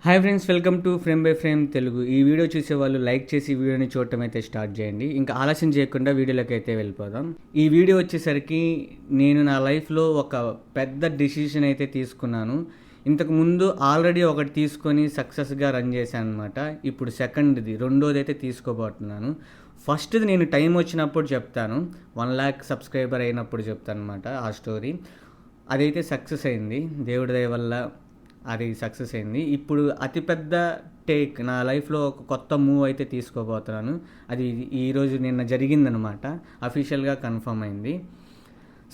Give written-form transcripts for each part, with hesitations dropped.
Hi friends, welcome to frame by frame Telugu. ఈ video చూసే వాళ్ళు లైక్ చేసి వీడియోని చూడటం అయితే స్టార్ట్ చేయండి. ఇంకా ఆలస్యం చేయకుండా వీడియోలోకి అయితే వెళ్ళిపోదాం. ఈ వీడియో వచ్చేసరికి నేను నా లైఫ్లో ఒక పెద్ద డిసిషన్ అయితే తీసుకున్నాను. ఇంతకు ముందు ఆల్రెడీ ఒకటి తీసుకొని సక్సెస్గా రన్ చేశాను అనమాట. ఇప్పుడు రెండోది అయితే తీసుకోబోతున్నాను. ఫస్ట్ది నేను టైం వచ్చినప్పుడు చెప్తాను, 1,00,000 సబ్స్క్రైబర్ అయినప్పుడు చెప్తాను అనమాట ఆ స్టోరీ. అదైతే సక్సెస్ అయింది, దేవుడి దయ వల్ల అది సక్సెస్ అయింది. ఇప్పుడు అతిపెద్ద టేక్ నా లైఫ్లో ఒక కొత్త మూవ్ అయితే తీసుకోబోతున్నాను. అది ఈరోజు నిన్న జరిగిందనమాట, అఫీషియల్గా కన్ఫర్మ్ అయింది.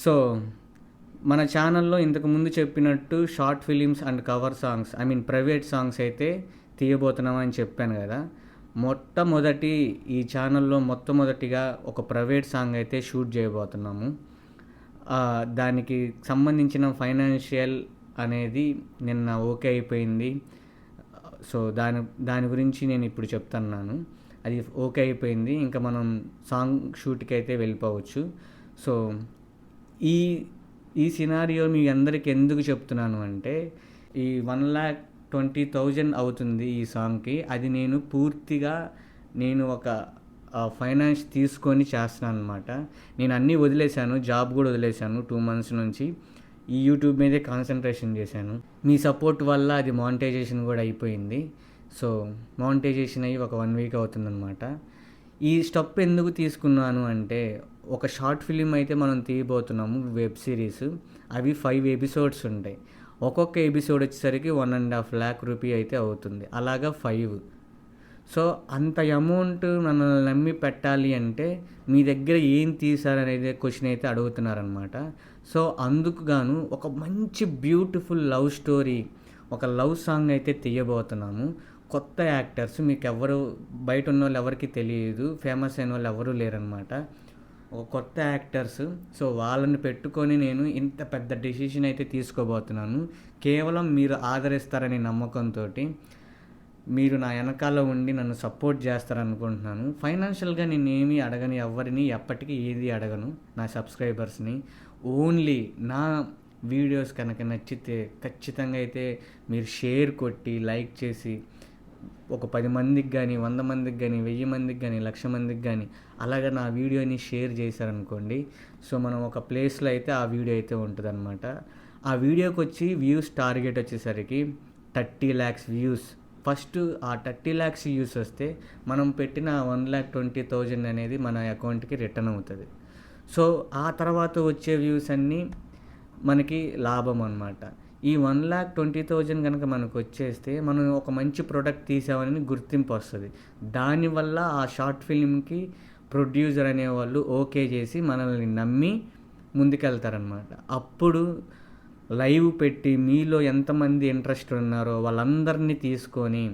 సో మన ఛానల్లో ఇంతకుముందు చెప్పినట్టు short films and cover songs, private songs అయితే తీయబోతున్నామని చెప్పాను కదా. ఈ ఛానల్లో మొట్టమొదటిగా ఒక ప్రైవేట్ సాంగ్ అయితే షూట్ చేయబోతున్నాము. దానికి సంబంధించిన ఫైనాన్షియల్ అనేది నిన్న ఓకే అయిపోయింది. సో దాని గురించి నేను ఇప్పుడు చెప్తున్నాను. అది ఓకే అయిపోయింది, ఇంకా మనం సాంగ్ షూట్కి అయితే వెళ్ళిపోవచ్చు. సో ఈ సినారియో మీ అందరికి ఎందుకు చెప్తున్నాను అంటే, ఈ 1,20,000 అవుతుంది ఈ సాంగ్కి. అది నేను పూర్తిగా ఒక ఫైనాన్స్ తీసుకొని చేస్తున్నాను అనమాట. నేను అన్నీ వదిలేశాను, జాబ్ కూడా వదిలేశాను 2 months నుంచి. ఈ యూట్యూబ్ మీదే కాన్సన్ట్రేషన్ చేశాను. మీ సపోర్ట్ వల్ల అది మానిటైజేషన్ కూడా అయిపోయింది. సో మానిటైజేషన్ అయ్యి ఒక 1 week అవుతుందన్నమాట. ఈ స్టెప్ ఎందుకు తీసుకున్నాను అంటే, ఒక షార్ట్ ఫిలిం అయితే మనం తీయబోతున్నాము, వెబ్ సిరీస్. అవి 5 episodes ఉంటాయి. ఒక్కొక్క ఎపిసోడ్ వచ్చేసరికి 1.5 lakh రూపీ అయితే అవుతుంది. అలాగా 5. సో అంత అమౌంట్ మనల్ని నమ్మి పెట్టాలి అంటే మీ దగ్గర ఏం తీశారనేది క్వశ్చన్ అయితే అడుగుతున్నారనమాట. సో అందుకు గాను ఒక మంచి బ్యూటిఫుల్ లవ్ స్టోరీ, ఒక లవ్ సాంగ్ అయితే తీయబోతున్నాము. కొత్త యాక్టర్స్, మీకు ఎవరు బయట ఉన్న వాళ్ళు ఎవరికి తెలియదు, ఫేమస్ అయిన వాళ్ళు ఎవరూ లేరనమాట. ఒక కొత్త యాక్టర్స్. సో వాళ్ళని పెట్టుకొని నేను ఇంత పెద్ద డెసిషన్ అయితే తీసుకోబోతున్నాను. కేవలం మీరు ఆదరిస్తారనే నమ్మకంతో, మీరు నా వెనకాల ఉండి నన్ను సపోర్ట్ చేస్తారనుకుంటున్నాను. ఫైనాన్షియల్గా నేను ఏమీ అడగను, ఎవరిని ఎప్పటికీ ఏది అడగను. నా సబ్స్క్రైబర్స్ని ఓన్లీ నా వీడియోస్ కనుక నచ్చితే ఖచ్చితంగా అయితే మీరు షేర్ కొట్టి లైక్ చేసి ఒక 10 మందికి కానీ, 100 మందికి కానీ, 1000 మందికి కానీ, 1,00,000 మందికి కానీ అలాగా నా వీడియోని షేర్ చేశారనుకోండి. సో మనం ఒక ప్లేస్లో అయితే ఆ వీడియో అయితే ఉంటుందన్నమాట. ఆ వీడియోకి వచ్చి వ్యూస్ టార్గెట్ వచ్చేసరికి 30 lakhs వ్యూస్. ఫస్ట్ ఆ 30 lakhs వ్యూస్ వస్తే మనం పెట్టిన 1,20,000 అనేది మన అకౌంట్కి రిటర్న్ అవుతుంది. సో ఆ తర్వాత వచ్చే వ్యూస్ అన్నీ మనకి లాభం అన్నమాట. ఈ 1,20,000 కనుక మనకు వచ్చేస్తే మనం ఒక మంచి ప్రోడక్ట్ తీసామని గుర్తింపు వస్తుంది. దానివల్ల ఆ షార్ట్ ఫిలింకి ప్రొడ్యూసర్ అనేవాళ్ళు ఓకే చేసి మనల్ని నమ్మి ముందుకెళ్తారనమాట. అప్పుడు లైవ్ పెట్టి మీలో ఎంతమంది ఇంట్రెస్ట్ ఉన్నారో వాళ్ళందరినీ తీసుకొని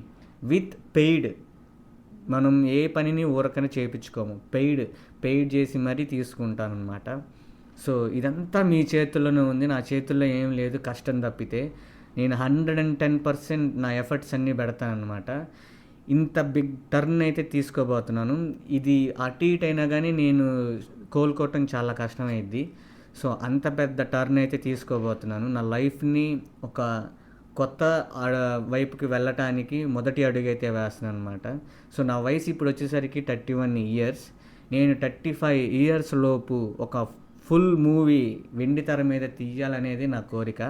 విత్ పెయిడ్, మనం ఏ పనిని ఊరకనే చేయించుకోము, పెయిడ్ చేసి మరీ తీసుకుంటానమాట. సో ఇదంతా మీ చేతుల్లోనే ఉంది, నా చేతుల్లో ఏం లేదు. కష్టం తప్పితే నేను 110% నా ఎఫర్ట్స్ అన్నీ పెడతానమాట. ఇంత బిగ్ టర్న్ అయితే తీసుకోబోతున్నాను. ఇది అటు ఇటు అయినా కానీ నేను కోలుకోవటం చాలా కష్టమైద్ది. సో అంత పెద్ద టర్న్ అయితే తీసుకోబోతున్నాను. నా లైఫ్ని ఒక కొత్త వైపుకి వెళ్ళటానికి మొదటి అడుగు అయితే వేస్తున్నాను అనమాట. సో నా వయసు ఇప్పుడు వచ్చేసరికి 31 years. నేను 35 years లోపు ఒక ఫుల్ మూవీ వెండి తెర మీద తీయాలనేది నా కోరిక.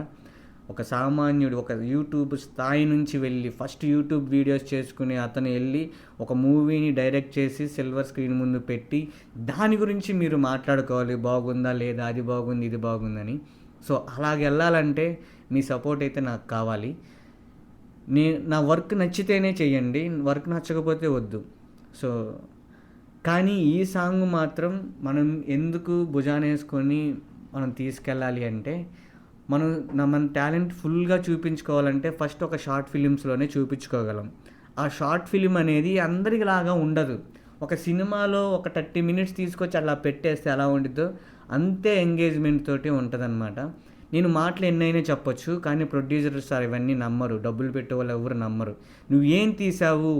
ఒక సామాన్యుడు, ఒక యూట్యూబ్ స్థాయి నుంచి వెళ్ళి ఫస్ట్ యూట్యూబ్ వీడియోస్ చేసుకుని అతను వెళ్ళి ఒక మూవీని డైరెక్ట్ చేసి సిల్వర్ స్క్రీన్ ముందు పెట్టి దాని గురించి మీరు మాట్లాడుకోవాలి, బాగుందా లేదా, అది బాగుంది ఇది బాగుందని. సో అలాగ వెళ్ళాలంటే మీ సపోర్ట్ అయితే నాకు కావాలి. నా వర్క్ నచ్చితేనే చెయ్యండి, వర్క్ నచ్చకపోతే వద్దు. సో కానీ ఈ సాంగ్ మాత్రం మనం ఎందుకు భుజానేసుకొని మనం తీసుకెళ్ళాలి అంటే, మన టాలెంట్ ఫుల్గా చూపించుకోవాలంటే ఫస్ట్ ఒక షార్ట్ ఫిలిమ్స్లోనే చూపించుకోగలం. ఆ షార్ట్ ఫిలిం అనేది అందరిలాగా ఉండదు. ఒక సినిమాలో ఒక 30 minutes తీసుకొచ్చి అలా పెట్టేస్తే ఎలా ఉండిద్దో అంతే ఎంగేజ్మెంట్ తోటి ఉంటుందన్నమాట. నేను మాటలు ఎన్నైనా చెప్పొచ్చు, కానీ ప్రొడ్యూసర్స్ ఇవన్నీ నమ్మరు, డబ్బులు పెట్టే వాళ్ళు ఎవరు నమ్మరు. నువ్వు ఏం తీసావు,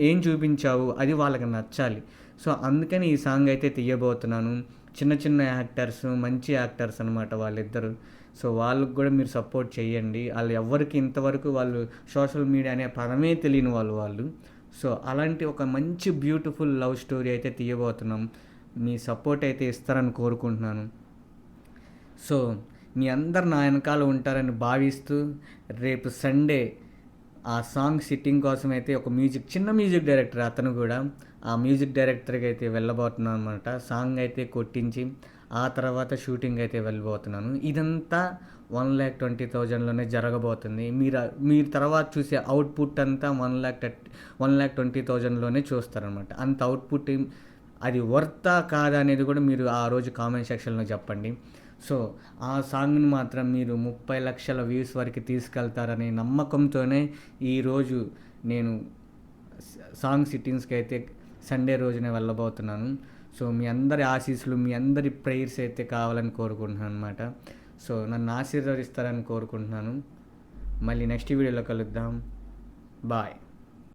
ఏం చూపించావు అది వాళ్ళకి నచ్చాలి. సో అందుకని ఈ సాంగ్ అయితే తీయబోతున్నాను. చిన్న యాక్టర్స్, మంచి యాక్టర్స్ అనమాట వాళ్ళిద్దరు. సో వాళ్ళకి కూడా మీరు సపోర్ట్ చేయండి. వాళ్ళు ఎవ్వరికి ఇంతవరకు వాళ్ళు సోషల్ మీడియా అనే పదమే తెలియని వాళ్ళు. సో అలాంటి ఒక మంచి బ్యూటిఫుల్ లవ్ స్టోరీ అయితే తీయబోతున్నాం. మీ సపోర్ట్ అయితే ఇస్తారని కోరుకుంటున్నాను. సో మీ అందరు నా వెనకాల ఉంటారని భావిస్తూ రేపు సండే ఆ సాంగ్ సిట్టింగ్ కోసం అయితే ఒక చిన్న మ్యూజిక్ డైరెక్టర్ అతను కూడా ఆ మ్యూజిక్ డైరెక్టర్కి అయితే వెళ్ళబోతున్నాను అనమాట. సాంగ్ అయితే కొట్టించి ఆ తర్వాత షూటింగ్ అయితే వెళ్ళబోతున్నాను. ఇదంతా 1,20,000లోనే జరగబోతుంది. మీరు తర్వాత చూసే అవుట్పుట్ అంతా 1,20,000లోనే చూస్తారనమాట. అంత అవుట్పుట్ అది వర్తా కాదా అనేది కూడా మీరు ఆ రోజు కామెంట్ సెక్షన్లో చెప్పండి. సో ఆ సాంగ్ని మాత్రం మీరు 30 లక్షల వ్యూస్ వరకు తీసుకెళ్తారనే నమ్మకంతోనే ఈరోజు నేను సాంగ్ సిట్టింగ్స్కి అయితే సండే రోజునే వెళ్ళబోతున్నాను. సో మీ అందరి ఆశీస్సులు, మీ అందరి ప్రేయర్స్ అయితే కావాలని కోరుకుంటున్నాను అనమాట. సో నన్ను ఆశీర్వదిస్తారని కోరుకుంటున్నాను. మళ్ళీ నెక్స్ట్ వీడియోలో కలుద్దాం. బాయ్.